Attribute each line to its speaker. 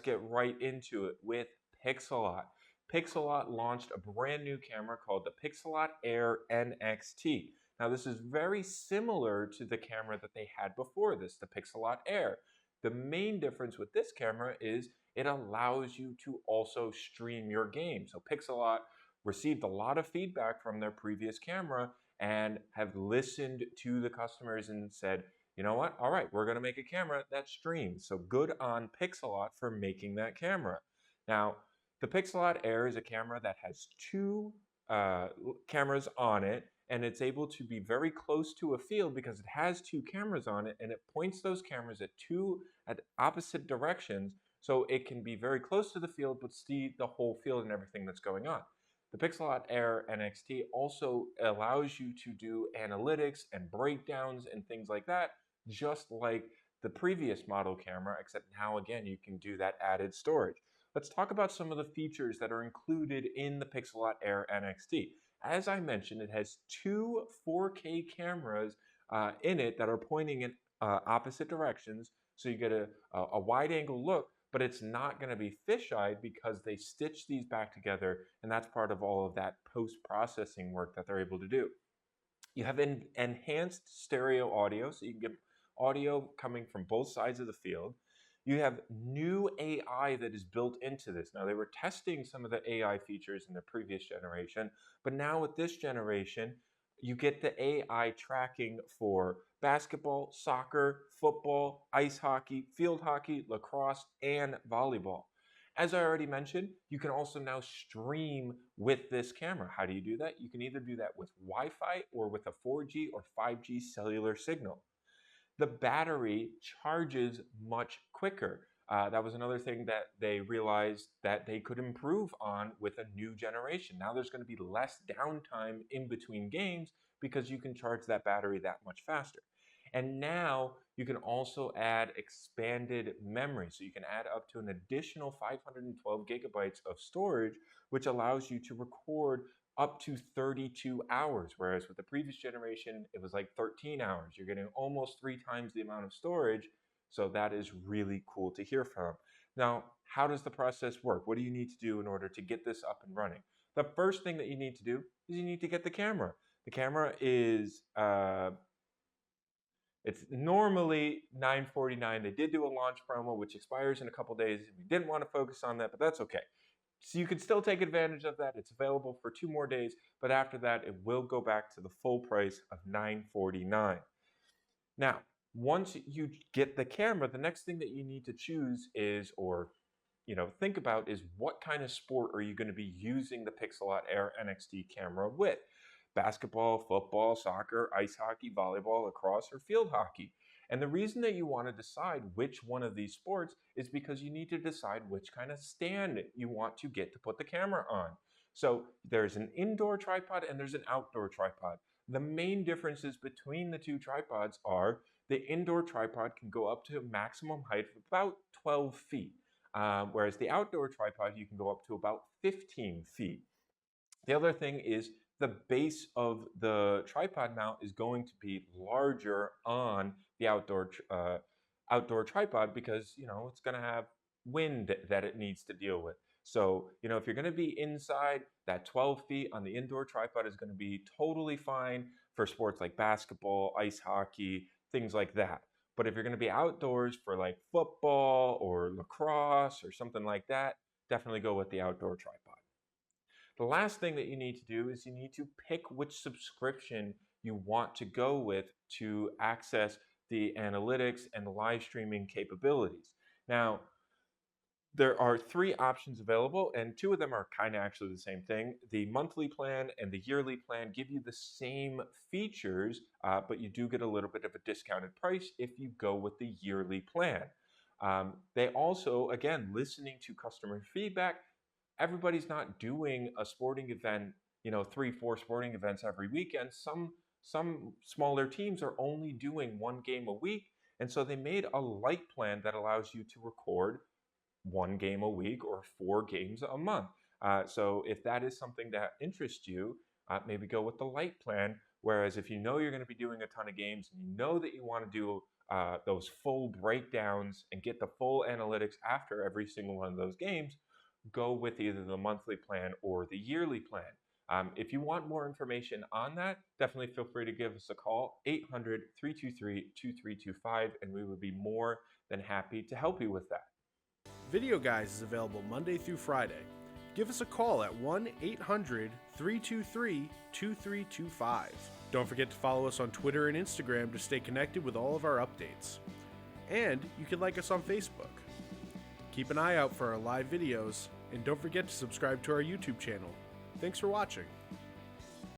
Speaker 1: get right into it with Pixellot. Pixellot launched a brand new camera called the Pixellot Air NXT. Now, this is very similar to the camera that they had before this, the Pixellot Air. The main difference with this camera is it allows you to also stream your game. So Pixellot received a lot of feedback from their previous camera and have listened to the customers and said, you know what? All right, we're going to make a camera that streams. So good on Pixellot for making that camera. Now, the Pixellot Air is a camera that has two cameras on it, and it's able to be very close to a field because it has two cameras on it, and it points those cameras at opposite directions, so it can be very close to the field but see the whole field and everything that's going on. The Pixellot Air NXT also allows you to do analytics and breakdowns and things like that, just like the previous model camera, except now again you can do that added storage. Let's talk about some of the features that are included in the Pixellot Air NXT. As I mentioned, it has two 4K cameras in it that are pointing in opposite directions, so you get a wide angle look, but it's not going to be fisheye because they stitch these back together, and that's part of all of that post-processing work that they're able to do. You have enhanced stereo audio, so you can get audio coming from both sides of the field. You have new AI that is built into this. Now, they were testing some of the AI features in the previous generation, but now with this generation, you get the AI tracking for basketball, soccer, football, ice hockey, field hockey, lacrosse, and volleyball. As I already mentioned, you can also now stream with this camera. How do you do that? You can either do that with Wi-Fi or with a 4G or 5G cellular signal. The battery charges much quicker. That was another thing that they realized that they could improve on with a new generation. Now there's going to be less downtime in between games because you can charge that battery that much faster. And now you can also add expanded memory. So you can add up to an additional 512 gigabytes of storage, which allows you to record up to 32 hours, whereas with the previous generation, it was like 13 hours. You're getting almost 3 times the amount of storage, so that is really cool to hear from. Now, how does the process work? What do you need to do in order to get this up and running? The first thing that you need to do is you need to get the camera. The camera is, it's normally $949. They did do a launch promo, which expires in a couple days. We didn't want to focus on that, but that's okay. So you can still take advantage of that. It's available for 2 more days, but after that, it will go back to the full price of $949. Now, once you get the camera, the next thing that you need to choose is, or think about is what kind of sport are you going to be using the Pixellot Air NXT camera with? Basketball, football, soccer, ice hockey, volleyball, lacrosse, or field hockey. And the reason that you want to decide which one of these sports is because you need to decide which kind of stand you want to get to put the camera on. So there's an indoor tripod and there's an outdoor tripod. The main differences between the two tripods are the indoor tripod can go up to a maximum height of about 12 feet, whereas the outdoor tripod, you can go up to about 15 feet. The other thing is the base of the tripod mount is going to be larger on the outdoor tripod because it's going to have wind that it needs to deal with. So if you're going to be inside, that 12 feet on the indoor tripod is going to be totally fine for sports like basketball, ice hockey, things like that. But if you're going to be outdoors for like football or lacrosse or something like that, definitely go with the outdoor tripod. The last thing that you need to do is you need to pick which subscription you want to go with to access the analytics and the live streaming capabilities. Now, there are 3 options available, and 2 of them are kind of actually the same thing. The monthly plan and the yearly plan give you the same features, but you do get a little bit of a discounted price if you go with the yearly plan. They also, again, listening to customer feedback, everybody's not doing a sporting event, 3, 4 sporting events every weekend. Some smaller teams are only doing 1 game a week, and so they made a light plan that allows you to record 1 game a week or 4 games a month. So if that is something that interests you, maybe go with the light plan. Whereas if you know you're going to be doing a ton of games and you know that you want to do those full breakdowns and get the full analytics after every single one of those games, go with either the monthly plan or the yearly plan. If you want more information on that, definitely feel free to give us a call, 800-323-2325, and we would be more than happy to help you with that.
Speaker 2: Videoguys is available Monday through Friday. Give us a call at 1-800-323-2325. Don't forget to follow us on Twitter and Instagram to stay connected with all of our updates. And you can like us on Facebook. Keep an eye out for our live videos, and don't forget to subscribe to our YouTube channel. Thanks for watching.